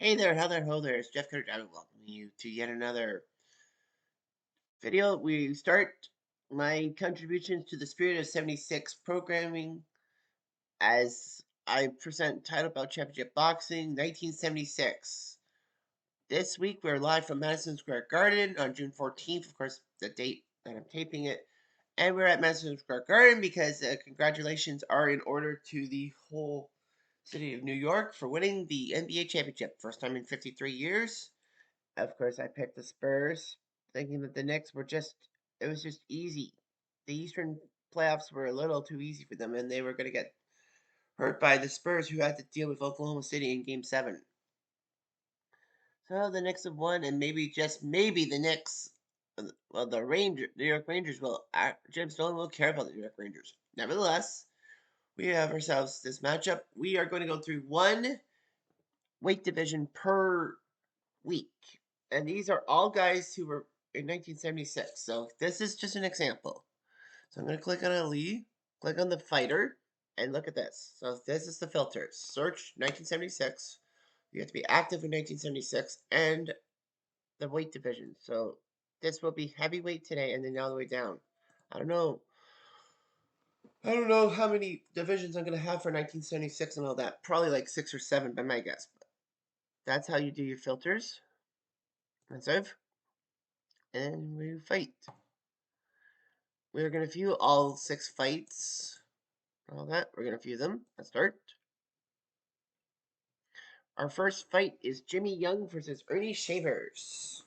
Hey there, how there, ho there, it's Jeff Cutter. I welcome you to yet another video. We start my contributions to the Spirit of 76 programming as I present Title Belt Championship Boxing 1976. This week we're live from Madison Square Garden on June 14th, of course, the date that I'm taping it. And we're at Madison Square Garden because congratulations are in order to the whole city of New York for winning the NBA championship. First time in 53 years. Of course, I picked the Spurs, thinking that the Knicks were it was just easy. The Eastern playoffs were a little too easy for them, and they were going to get hurt by the Spurs, who had to deal with Oklahoma City in Game 7. So the Knicks have won, and maybe, just maybe, the Knicks, well, the New York Rangers will, James Dolan will care about the New York Rangers. Nevertheless, we have ourselves this matchup. We are going to go through one weight division per week. And these are all guys who were in 1976. So this is just an example. So I'm going to click on Ali, click on the fighter, and look at this. So this is the filters. Search 1976. You have to be active in 1976 and the weight division. So this will be heavyweight today and then all the way down. I don't know how many divisions I'm going to have for 1976 and all that. Probably like 6 or 7 by my guess. But that's how you do your filters. And save. And we fight. We're going to view all 6 fights. All that. We're going to view them. Let's start. Our first fight is Jimmy Young versus Ernie Shavers.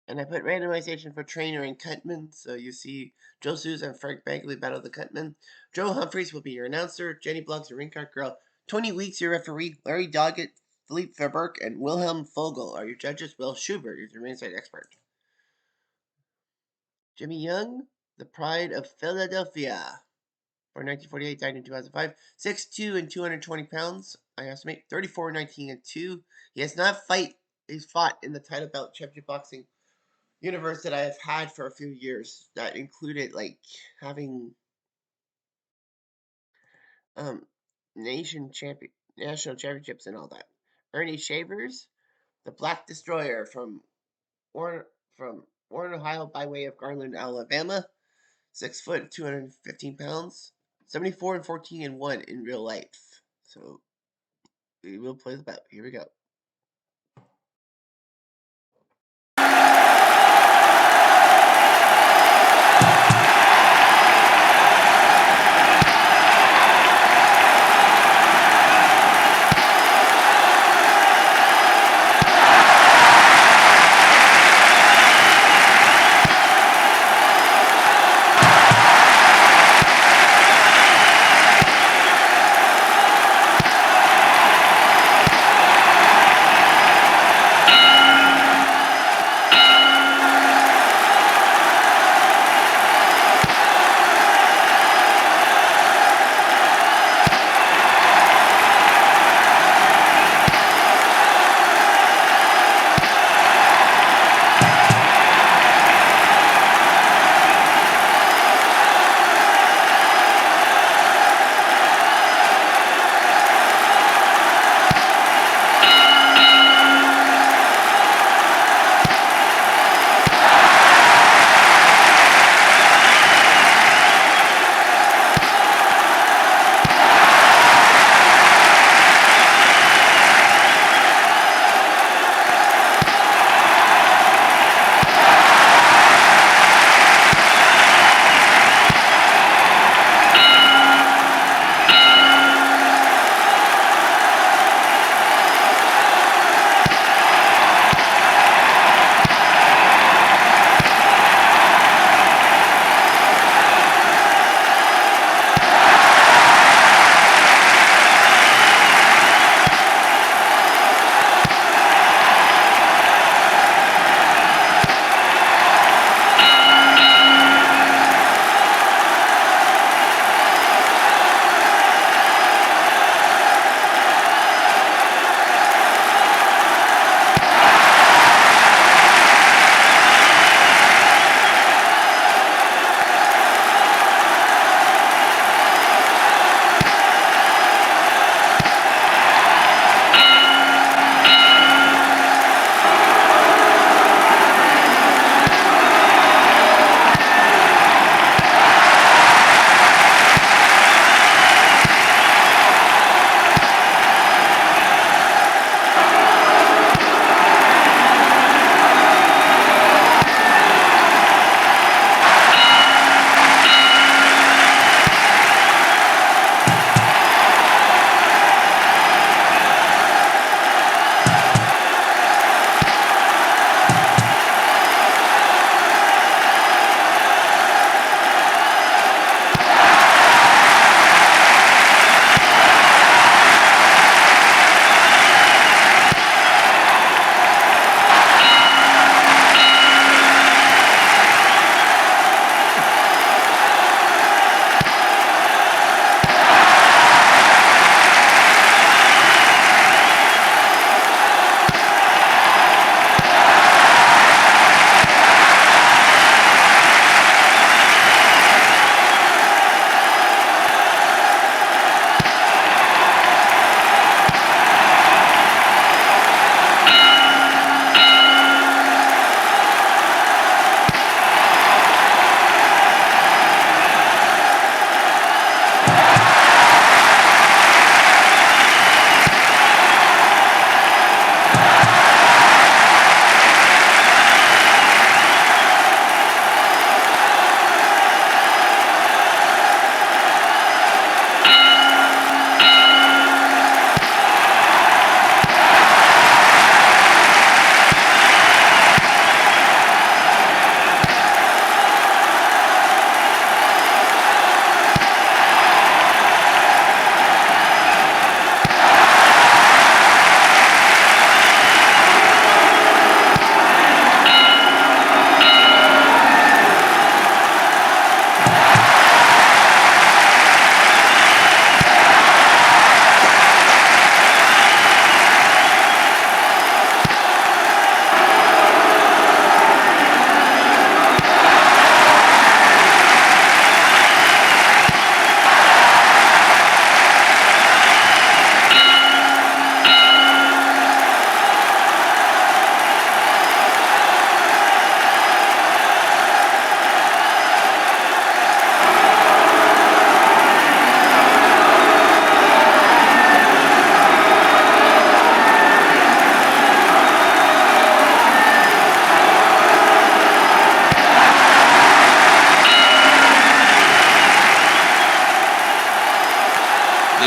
And I put randomization for trainer and cutman. So you see Joe Souza and Frank Bagley battle the cutman. Joe Humphreys will be your announcer. Jenny Bloggs, your ring card girl. Tony Weeks, your referee. Larry Doggett, Philippe Verberg, and Wilhelm Fogel are your judges. Will Schubert is your ringside expert. Jimmy Young, the pride of Philadelphia. For 1948, died in 2005. 6'2" and 220 pounds, I estimate. 34, 19, and 2. He has not He's fought in the title belt championship boxing universe that I have had for a few years. That included like having national championships and all that. Ernie Shavers, the Black Destroyer from Warren, Ohio, by way of Garland, Alabama. 6 foot, 215 pounds. 74 and 14 and 1 in real life. So we will play the bout. Here we go.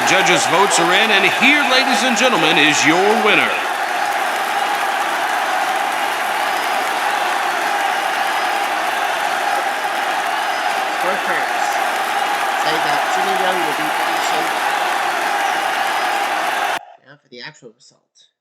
judges' votes are in, and here, ladies and gentlemen, is your winner. Scorecards say that Jimmy Young will beat Eddie Shaver. Now for the actual result.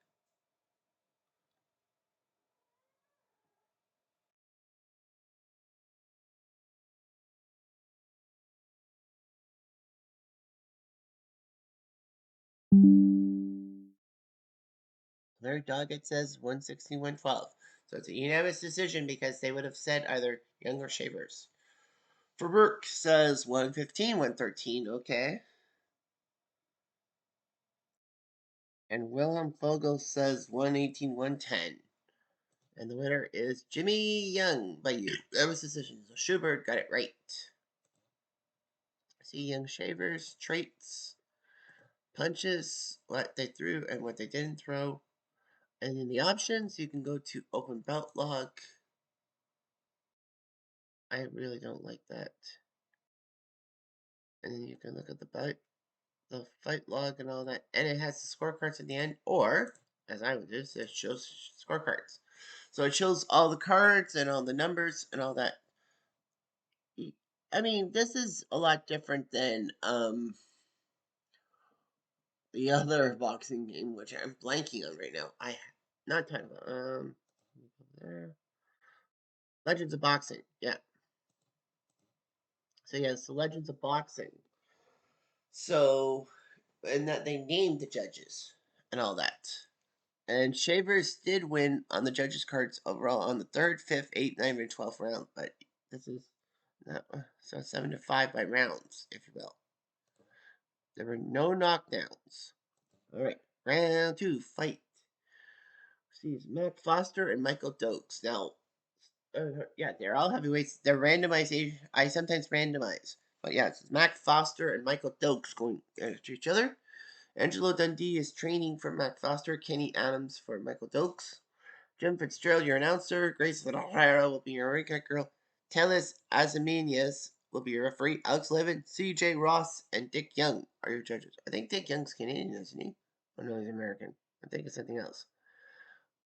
Larry Doggett says 161-12. So it's a unanimous decision because they would have said either Young or Shavers. For Burke says 115-113. Okay. And Wilhelm Fogel says 118-110. And the winner is Jimmy Young by you. That was decision. So Schubert got it right. See Young Shavers, traits, punches, what they threw and what they didn't throw. And in the options, you can go to open belt log. I really don't like that. And then you can look at the fight log and all that. And it has the scorecards at the end. Or, as I would do, it shows scorecards. So it shows all the cards and all the numbers and all that. I mean, this is a lot different than the other boxing game, which I'm blanking on right now. Not talking about there. Legends of Boxing, yeah. So yeah, it's the Legends of Boxing. So, and that they named the judges and all that. And Shavers did win on the judges' cards overall on the 3rd, 5th, 8th, 9th, and 12th round, but this is not so 7-5 by rounds, if you will. There were no knockdowns. All right, round 2, fight. See, Matt Foster and Michael Dokes. Now, yeah, they're all heavyweights. They're randomized. I sometimes randomize. But yeah, it's Matt Foster and Michael Dokes going after each other. Angelo Dundee is training for Matt Foster. Kenny Adams for Michael Dokes. Jim Fitzgerald, your announcer. Grace O'Hara will be your ring girl. Teles Azamenias will be your referee. Alex Levin, C.J. Ross, and Dick Young are your judges. I think Dick Young's Canadian, isn't he? Oh, no, he's American. I think it's something else.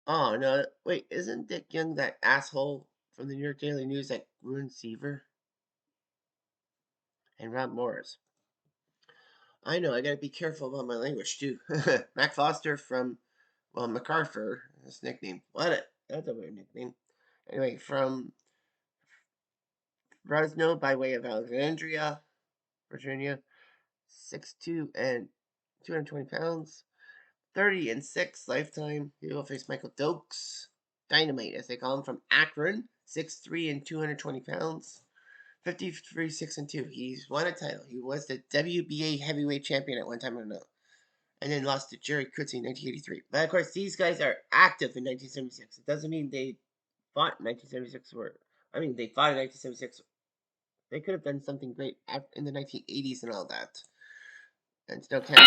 Oh, no, wait, isn't Dick Young that asshole from the New York Daily News that ruined Seaver? And Rob Morris. I know, I gotta be careful about my language, too. Mac Foster from, well, MacArthur, his nickname. That's a weird nickname. Anyway, from Fresno by way of Alexandria, Virginia. 6'2" and 220 pounds. 30-6 lifetime. He will face Michael Dokes. Dynamite, as they call him, from Akron. 6'3" and 220 pounds. 53, 6-2. He's won a title. He was the WBA heavyweight champion at one time or another. And then lost to Jerry Coetzee in 1983. But of course, these guys are active in 1976. It doesn't mean they fought in 1976 they fought in 1976. They could have done something great in the 1980s and all that. And still can't.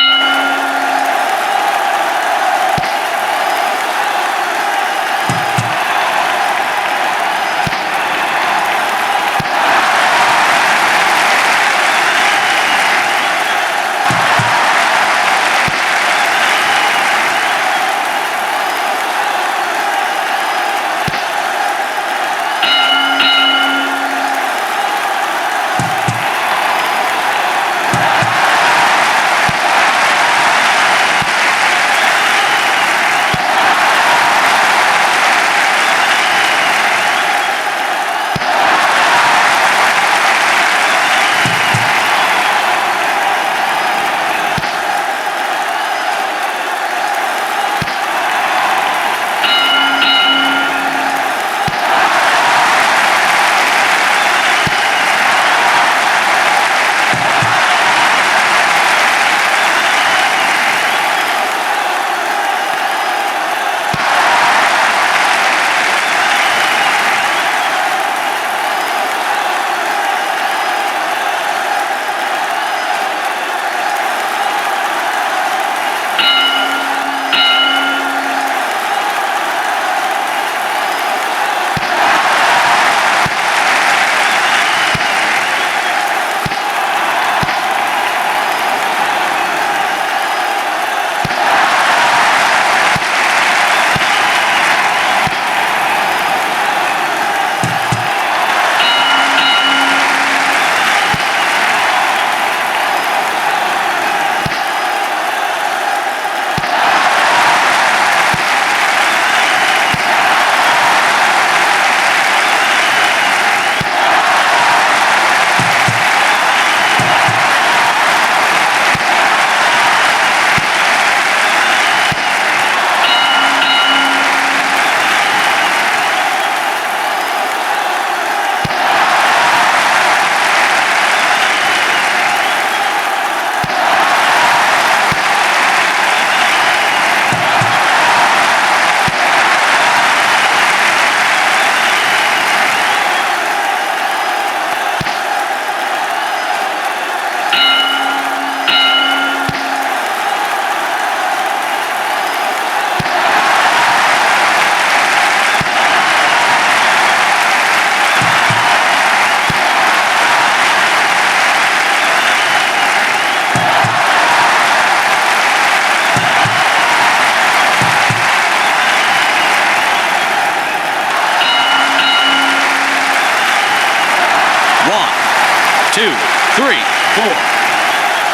3, 4,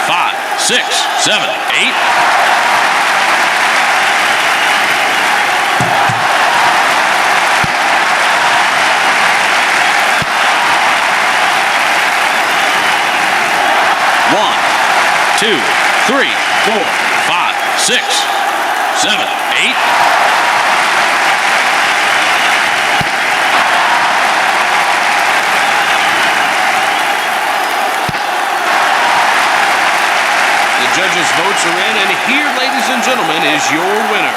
5, 6, 7, 8. One, 2, 3, 4, 5, 6, 7, 8. Judges' votes are in, and here, ladies and gentlemen, is your winner.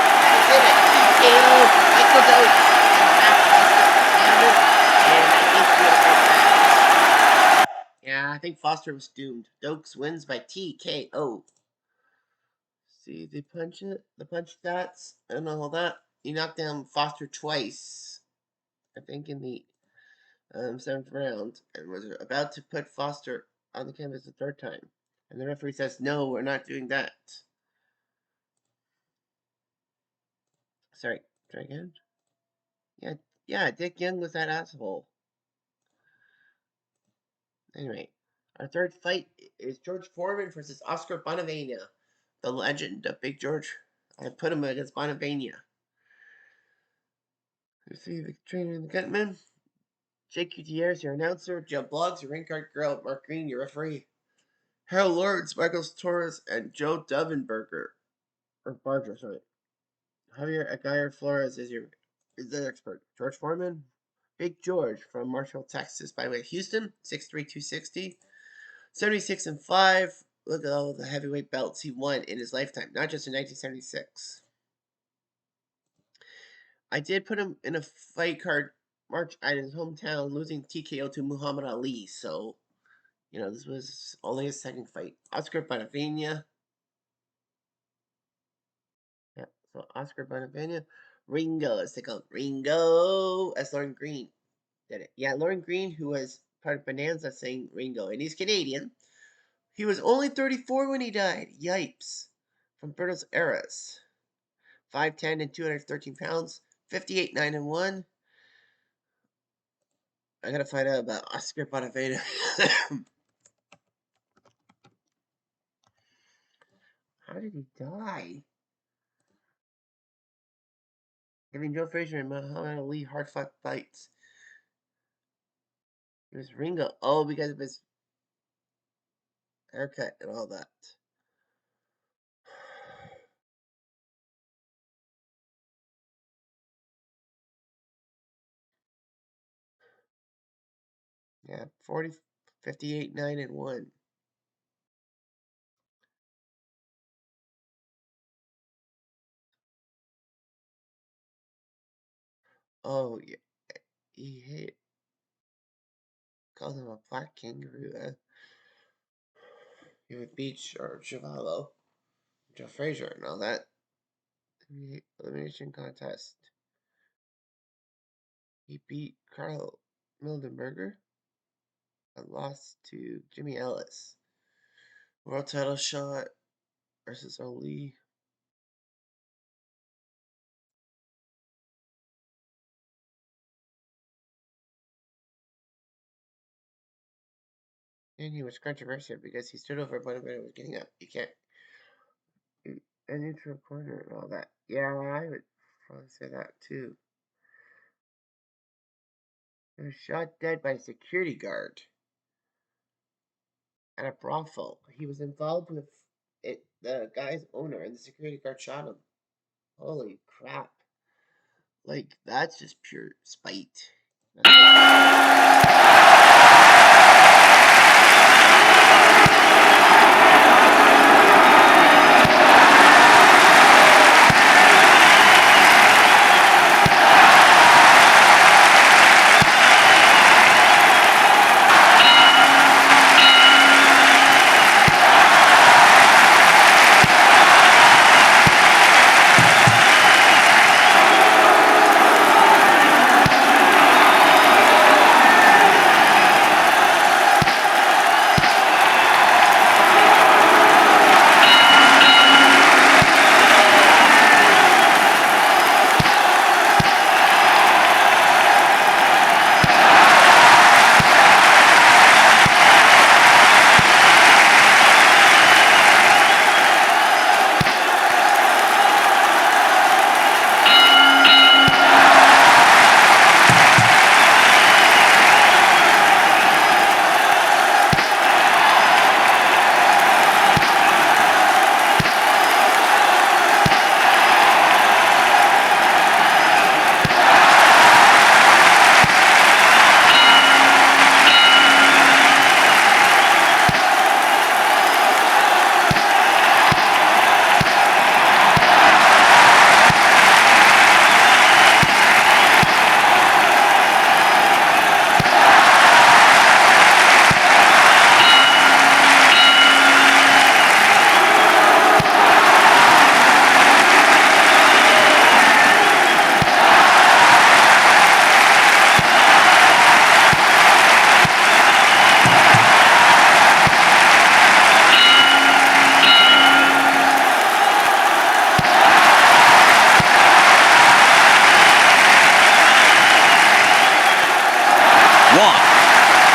Yeah, I think Foster was doomed. Dokes wins by TKO. See the punch stats and all that. He knocked down Foster twice, I think, in the 7th round, and was about to put Foster on the canvas the 3rd time. And the referee says, "No, we're not doing that." Sorry, try again. Yeah, Dick Young was that asshole. Anyway, our 3rd fight is George Foreman versus Oscar Bonavena, the legend of Big George. I put him against Bonavena. You see the trainer and the Gutman. Jake Gutierrez, your announcer. Joe Bloggs, your ring card girl. Mark Green, your referee. Harold Lawrence, Michael Torres, and Joe Duvenberger. Or Barger, sorry. Javier Aguirre Flores is the expert. George Foreman. Big George from Marshall, Texas. By the way, Houston, 6'3", 260. 76-5. Look at all the heavyweight belts he won in his lifetime, not just in 1976. I did put him in a fight card March at his hometown, losing TKO to Muhammad Ali. So, this was only his 2nd fight. Oscar Bonavena. Yeah, so Oscar Bonavena. Ringo, as they call him. Ringo, as Lauren Green did it. Yeah, Lauren Green, who was part of Bonanza, saying Ringo, and he's Canadian. He was only 34 when he died. Yipes. From Buenos Aires. 5'10" and 213 pounds. 58-9-1. I gotta find out about Oscar Bonavena. How did he die? Giving Joe Frazier and Muhammad Ali hard-fought fights. It was Ringo. Oh, because of his haircut and all that. Yeah, 58-9-1. Oh, yeah. He called him a black kangaroo. He would beat Chuvalo, Joe Frazier, and all that. Elimination contest. He beat Carl Mildenberger and lost to Jimmy Ellis. World title shot versus Ali. And he was controversial because he stood over Bonavena was getting up. You can't. An neutral corner and all that. Yeah, I would probably say that too. He was shot dead by a security guard at a brothel. He was involved with it, the guy's owner, and the security guard shot him. Holy crap. Like, that's just pure spite.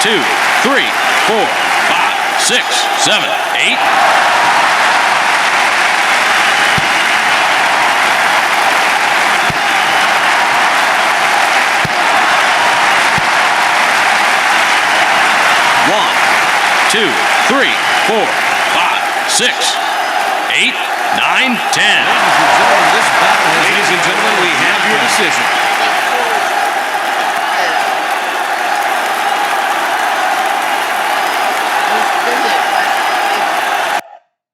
2, 3, 4, 5, 6, 7, 8. One, 2, 3, 4, 5, 6, 8, 9, 10. Ladies and gentlemen, we have your decision.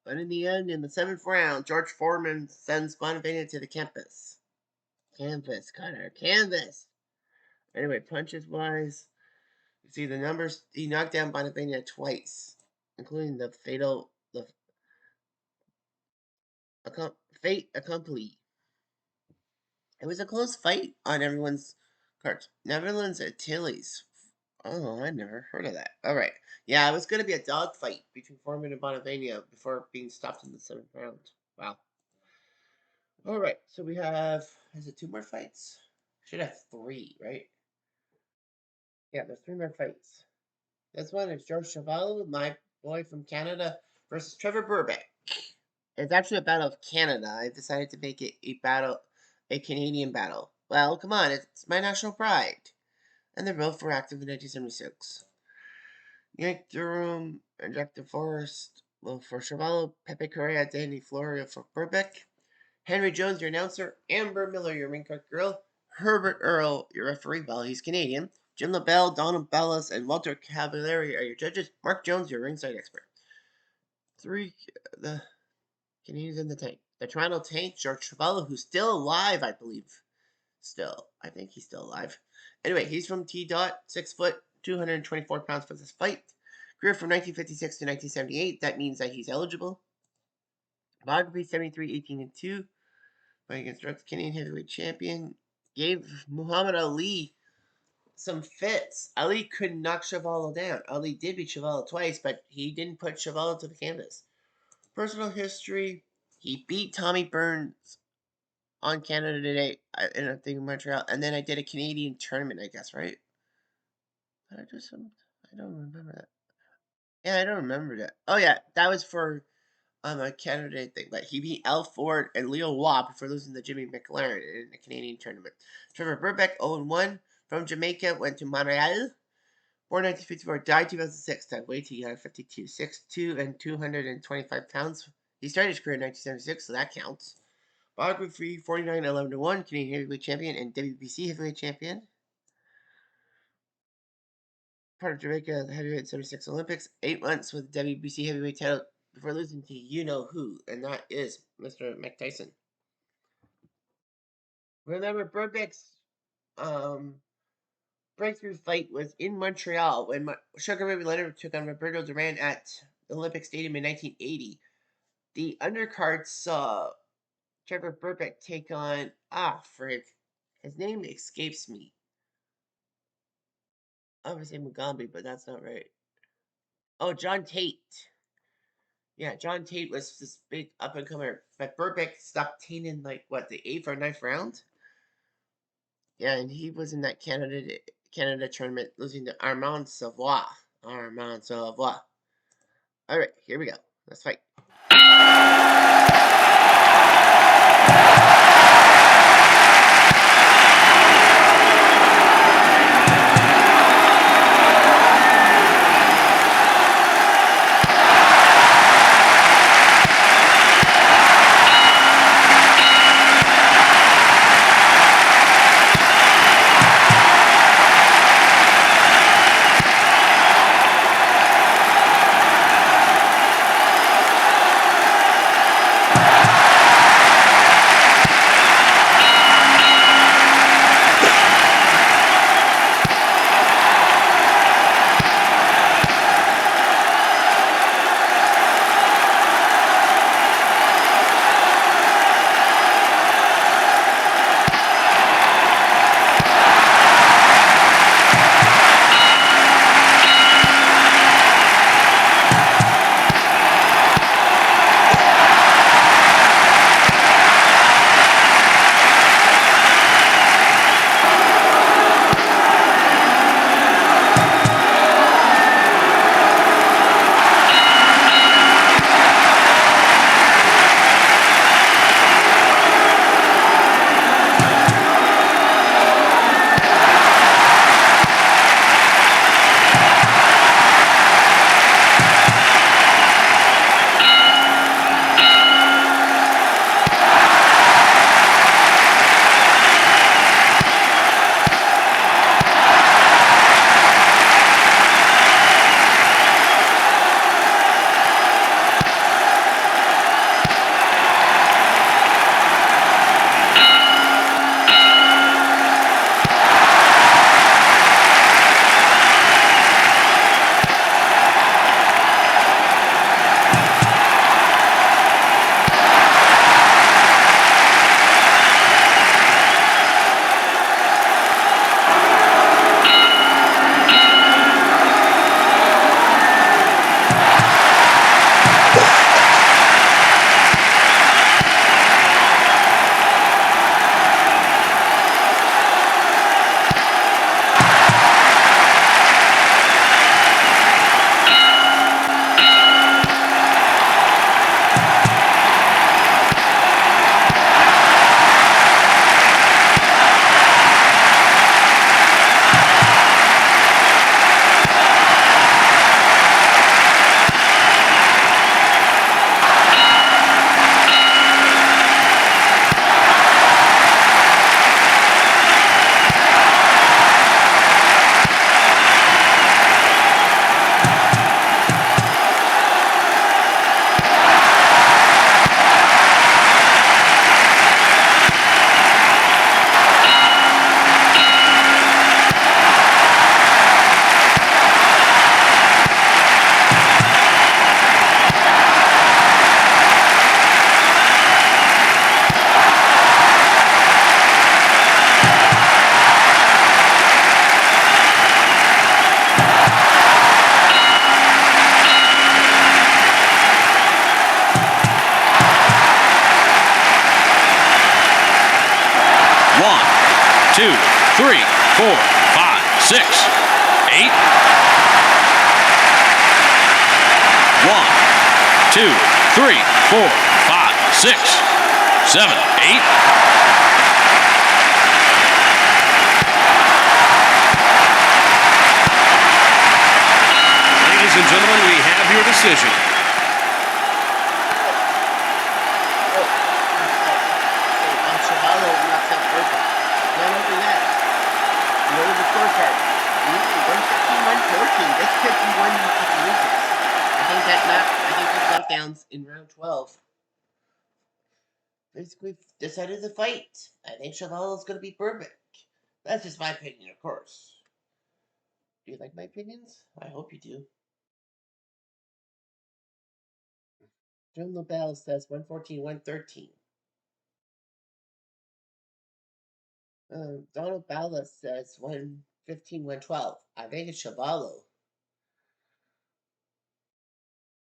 But in the end, in the 7th round, George Foreman sends Bonavena to the canvas. Canvas, Connor, canvas. Anyway, punches wise, you see the numbers. He knocked down Bonavena twice, including the fatal, fate accompli. It was a close fight on everyone's cards. Netherlands Achilles. Oh, I never heard of that. All right. Yeah, it was going to be a dog fight between Foreman and Bonavena before being stopped in the 7th round. Wow. All right. So we have, is it 2 more fights? Should have 3, right? Yeah, there's 3 more fights. This one is George Chuvalo, my boy from Canada, versus Trevor Burbank. It's actually a battle of Canada. I decided to make it a Canadian battle. Well, come on, it's my national pride. And they're both were active in 1976. Yank Durham and Jack DeForest for Chuvalo, Pepe Correa, Danny Florio for Burbank, Henry Jones, your announcer, Amber Miller, your ring card girl, Herbert Earl, your referee, well, he's Canadian, Jim LaBelle, Donald Bellis, and Walter Cavallari are your judges, Mark Jones, your ringside expert. 3, the Canadians in the tank. The Toronto Tank, George Chuvalo, who's still alive, I believe. I think he's still alive. Anyway, he's from T. 6 foot, 224 pounds for this fight. Career from 1956 to 1978. That means that he's eligible. Biography 73, 18, and 2. Fighting against Rex Canadian heavyweight champion. Gave Muhammad Ali some fits. Ali couldn't knock Chuvalo down. Ali did beat Chuvalo twice, but he didn't put Chuvalo to the canvas. Personal history. He beat Tommy Burns on Canada Today in a thing in Montreal, and then I did a Canadian tournament, I guess, right? Did I do some? I don't remember that. Yeah, I don't remember that. Oh yeah, that was for a Canada Day thing. But he beat Al Ford and Leo Watt for losing to Jimmy McLaren in the Canadian tournament. Trevor Burbank, 0-1 from Jamaica, went to Montreal. Born 1954, died 2006. That weight he had 52, 6'2", and 225 pounds. He started his career in 1976, so that counts. Biography 49, 11-1, Canadian heavyweight champion and WBC heavyweight champion. Part of Jamaica heavyweight 76 Olympics. 8 months with WBC heavyweight title before losing to you know who, and that is Mr. Mike Tyson. Remember, Burbanks' breakthrough fight was in Montreal when Sugar Ray Leonard took on Roberto Duran at the Olympic Stadium in 1980. The undercard saw Trevor Burbank take on his name escapes me. I would say Mugambi, but that's not right. Oh, John Tate. Yeah, John Tate was this big up and comer, but Burbank stopped Tate in the 8th or 9th round. Yeah, and he was in that Canada tournament, losing to Armand Savoy. Armand Savoy. All right, here we go. Let's fight. 1, 2, 3, 4, 5, 6, 8. 1, 2, 3, 4, 5, 6, 7, 8. Ladies and gentlemen, we have your decision. Chavallo knocks out Burbank. Not only that, you know the scorecard. 115, 114. This could be one you could lose this. I think those knockdowns in round 12 basically decided the fight. I think Chavallo's going to beat Burbank. That's just my opinion, of course. Do you like my opinions? I hope you do. Jim LaBelle says 114, 113. Donald Bala says 115, 112. I think it's Chavallo.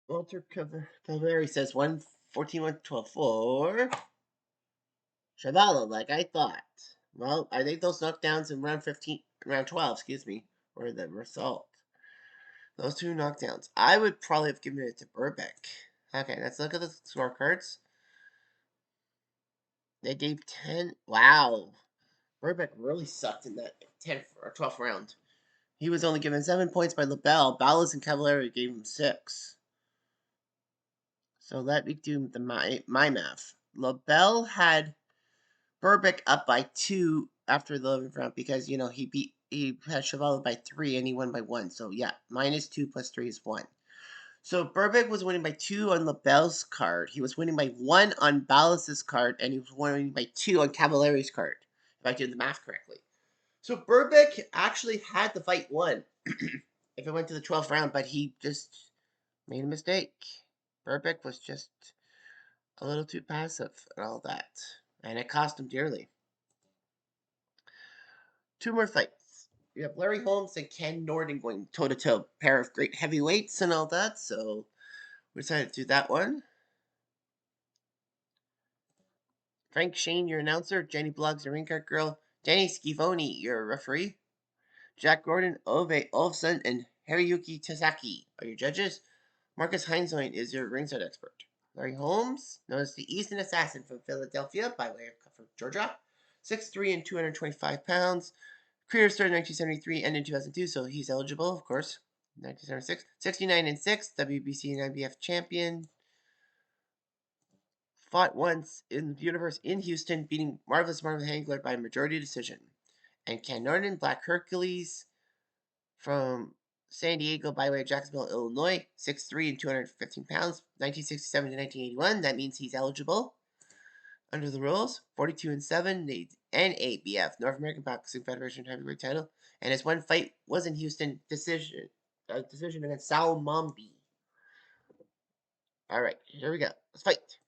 Walter Calvary says 114, 112 for Chavallo, like I thought. Well, I think those knockdowns in round 12, were the result. Those two knockdowns. I would probably have given it to Burbank. Okay, let's look at the scorecards. They gave 10. Wow. Burbank really sucked in that 10th or 12th round. He was only given 7 points by LaBelle. Ballas and Cavallari gave him 6. So let me do my math. LaBelle had Burbank up by 2 after the 11th round because, he had Chavallo by 3 and he won by 1. So yeah, -2 plus 3 is 1. So Burbank was winning by 2 on LaBelle's card. He was winning by 1 on Ballas's card, and he was winning by 2 on Cavallari's card, if I did the math correctly. So Burbank actually had the fight won if it went to the 12th round, but he just made a mistake. Burbank was just a little too passive and all that, and it cost him dearly. 2 more fights. We have Larry Holmes and Ken Norton going toe-to-toe, pair of great heavyweights and all that, so we decided to do that one. Frank Shane, your announcer. Jenny Bloggs, your ring card girl. Danny Schivoni, your referee. Jack Gordon, Ove Olfson, and Haruyuki Tasaki are your judges. Marcus Heinzoin is your ringside expert. Larry Holmes, known as the Eastern Assassin from Philadelphia by way of Georgia. 6'3" and 225 pounds. Career started in 1973 and in 2002, so he's eligible, of course. 1976. 69 and 6, WBC and IBF champion. Fought once in the Universe in Houston, beating Marvelous Marvin Hagler by majority decision. And Ken Norton, Black Hercules, from San Diego by way of Jacksonville, Illinois, 6'3" and 215 pounds, 1967 to 1981. That means he's eligible under the rules. 42 and 7, NABF, North American Boxing Federation heavyweight title, and his one fight was in Houston, decision against Sal Mombi. All right, here we go. Let's fight.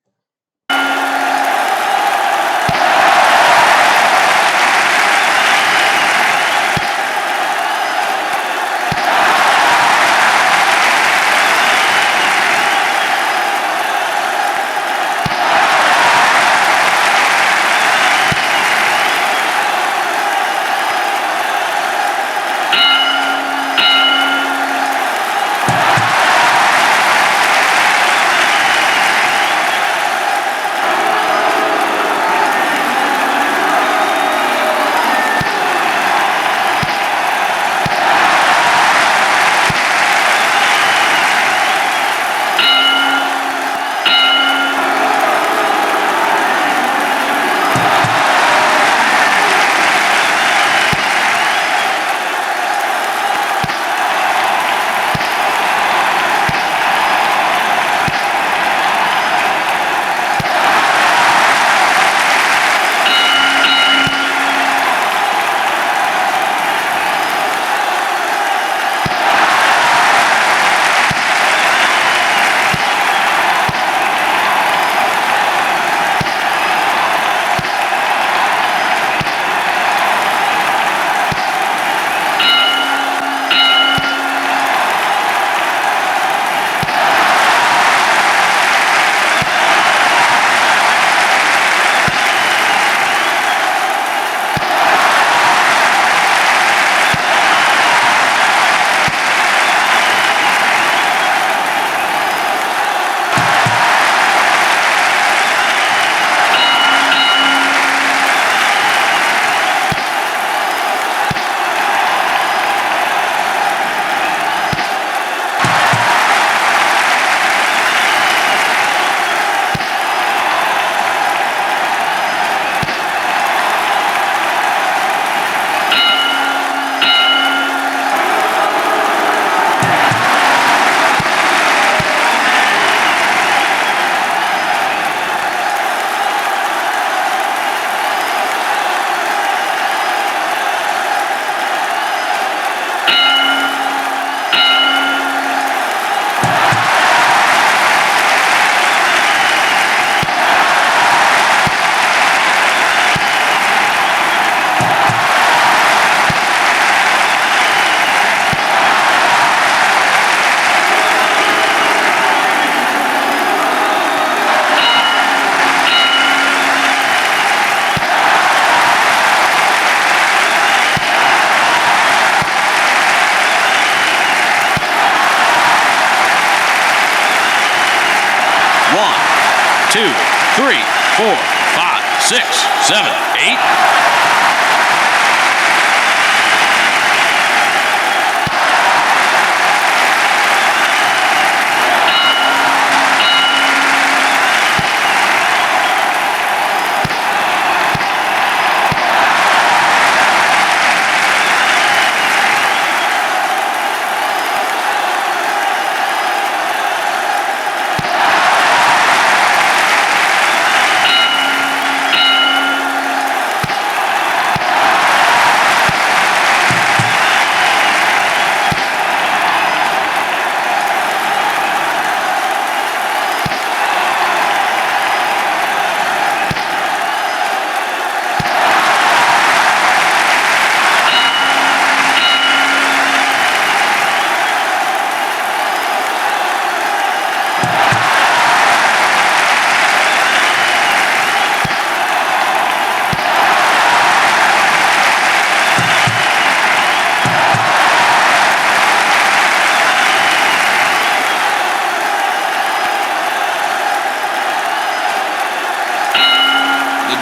2, 3, 4, 5, 6, 7, 8.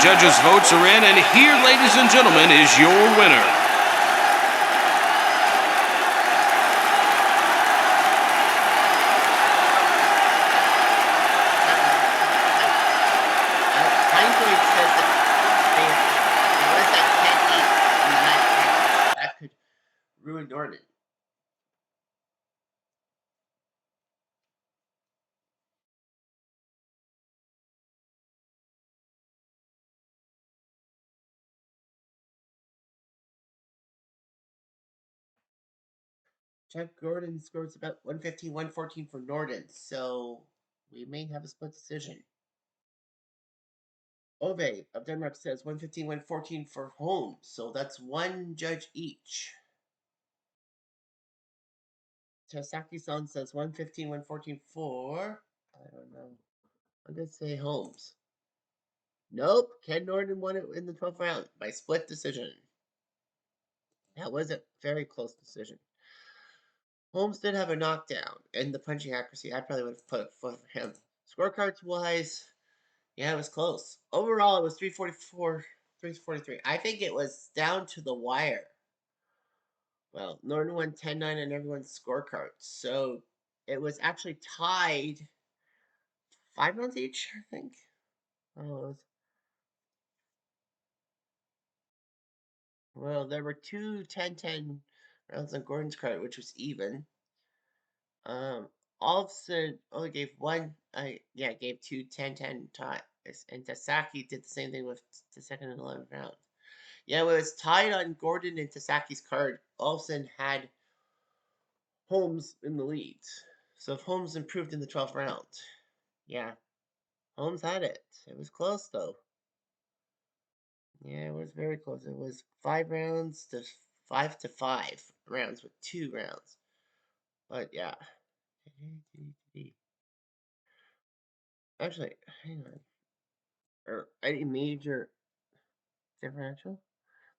Judges' votes are in, and here, ladies and gentlemen, is your winner. Hindsight says that there was that 10-8 in the ninth round. That could ruin Norton. Jeff Gordon scores about 115, 114 for Norton, so we may have a split decision. Ove of Denmark says 115, 114 for Holmes, so that's one judge each. Tasaki-san says 115, 114 for, I don't know. I'm going to say Holmes. Nope, Ken Norton won it in the 12th round by split decision. That was a very close decision. Holmes did have a knockdown and the punching accuracy. I probably would have put it for him. Scorecards wise, yeah, it was close. Overall, it was 344, 343. I think it was down to the wire. Well, Norton won 10-9 on everyone's scorecards. So it was actually tied 5 rounds each, I think. Oh, well, there were two 10-10 rounds on Gordon's card, which was even. Olsen only gave one. Gave two 10-10 ties, and Tasaki did the same thing with the second and 11th round. Yeah, it was tied on Gordon and Tasaki's card. Olsen had Holmes in the lead. So if Holmes improved in the 12th round, yeah, Holmes had it. It was close though. Yeah, it was very close. It was 5 rounds to 5 rounds with 2 rounds. But yeah. Actually, hang on. Or any major differential?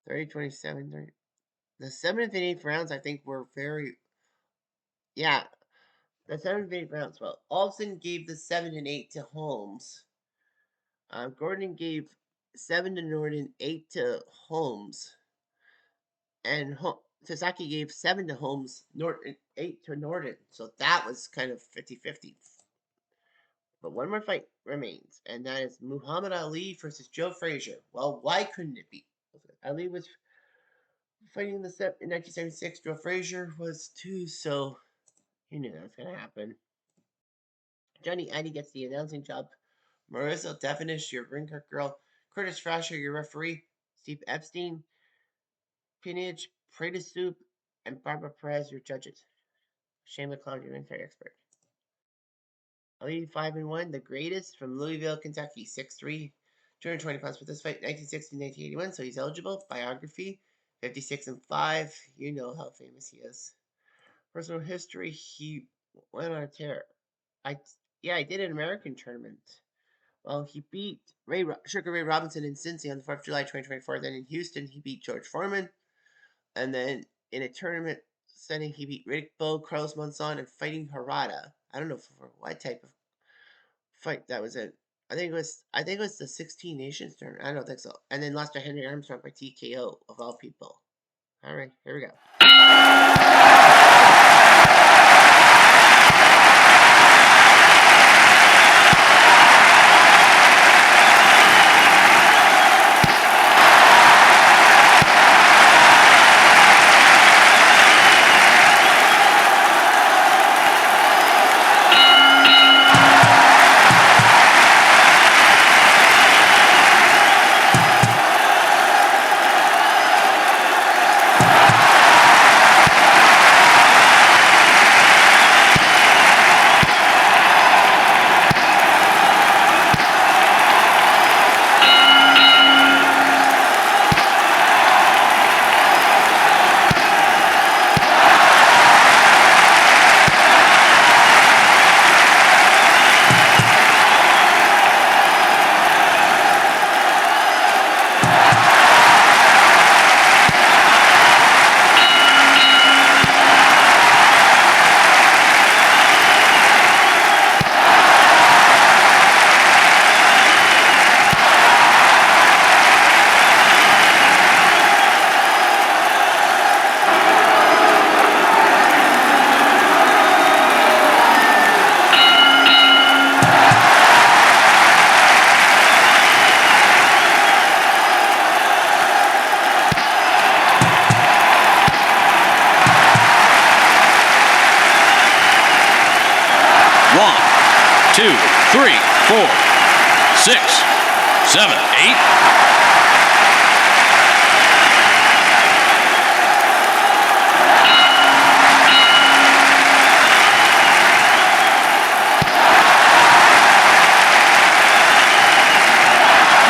30, 27, 30. The 7th and 8th rounds, I think, were very. Yeah, the 7th and 8th rounds. Well, Olsen gave the 7 and 8 to Holmes. Gordon gave 7 to Norton, 8 to Holmes. And Sasaki gave 7 to Holmes, Norton, 8 to Norton. So that was kind of 50-50. But one more fight remains, and that is Muhammad Ali versus Joe Frazier. Well, why couldn't it be? Ali was fighting in the set in 1976. Joe Frazier was too, so you knew that was going to happen. Johnny Ide gets the announcing job. Marissa Devonish, your ring girl. Curtis Frasher, your referee. Steve Epstein, Pinage, Prada Soup, and Barbara Perez, your judges. Shane McLeod, your ring expert. Ali 5-1, the greatest from Louisville, Kentucky, 6'3", 220 pounds for this fight, 1960 1981, so he's eligible. Biography, 56-5, you know how famous he is. Personal history, he went on a tear. I did an American tournament. Well, he beat Sugar Ray Robinson in Cincy on the 4th of July 2024. Then in Houston, he beat George Foreman. And then in a tournament setting, he beat Riddick Bowe, Carlos Monzon, and Fighting Harada. I don't know for what type of fight that was in. I think it was the 16 Nations tournament. I don't think so. And then lost to Henry Armstrong by TKO of all people. All right, here we go. One, two, three, four, 6, 7, 8.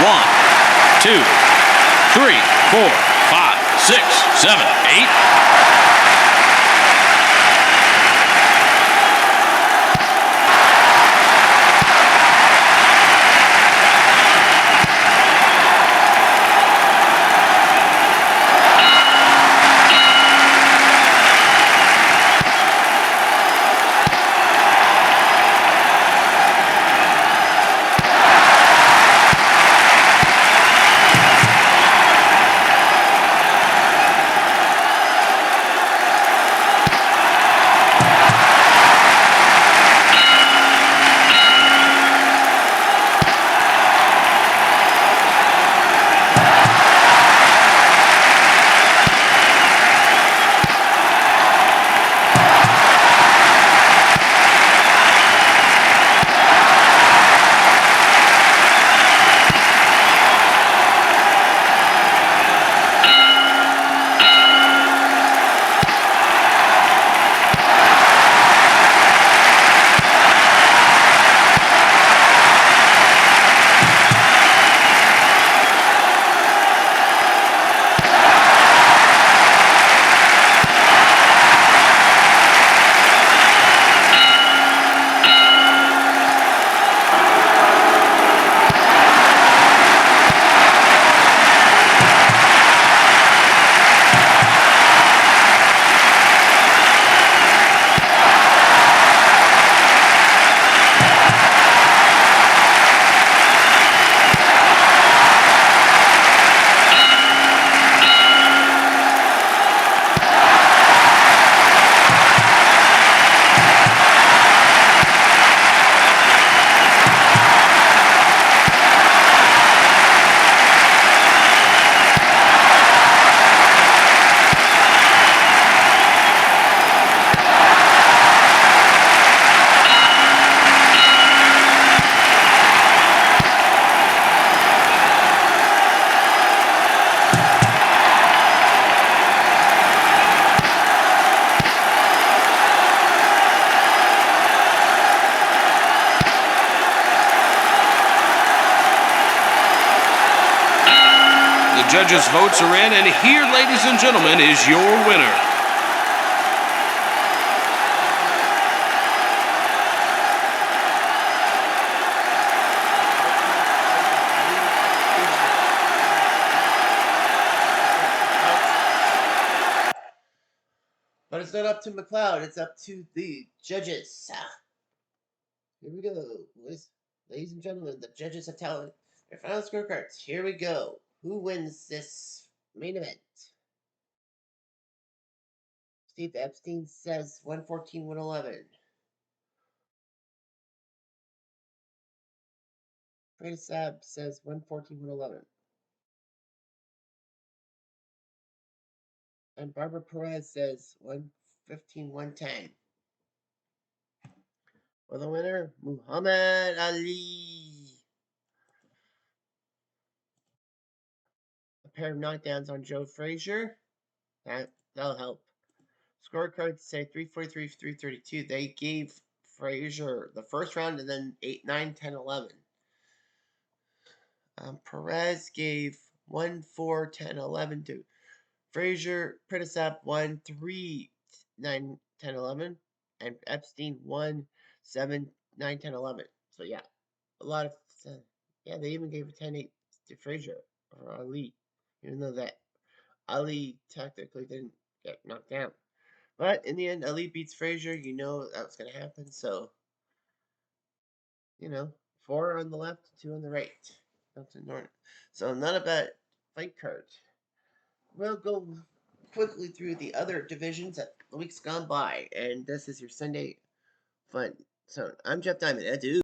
One, two, three, four, 5, 6, 7, 8. Judges' votes are in, and here, ladies and gentlemen, is your winner. But it's not up to McLeod. It's up to the judges. Here we go, boys. Ladies and gentlemen, the judges have tallied their final scorecards. Here we go. Who wins this main event? Steve Epstein says 114, 111. Freda Sab says 114, 111. And Barbara Perez says 115, 110. For the winner, Muhammad Ali. A pair of knockdowns on Joe Frazier. That'll help. Scorecards say 343, 332. They gave Frazier the first round and then 8, 9, 10, 11. Perez gave 1, 4, 10, 11 to Frazier. Pritisap 1, 3, 9, 10, 11. And Epstein 1, 7, 9, 10, 11. So yeah, a lot of. Yeah, they even gave a 10, 8 to Frazier or Ali, even though that Ali technically didn't get knocked down. But in the end, Ali beats Frazier. You know that was going to happen. So, 4 on the left, 2 on the right. That's ignoring it. So, not a bad fight card. We'll go quickly through the other divisions that the week's gone by. And this is your Sunday fun. So, I'm Jeff Diamond. Adieu.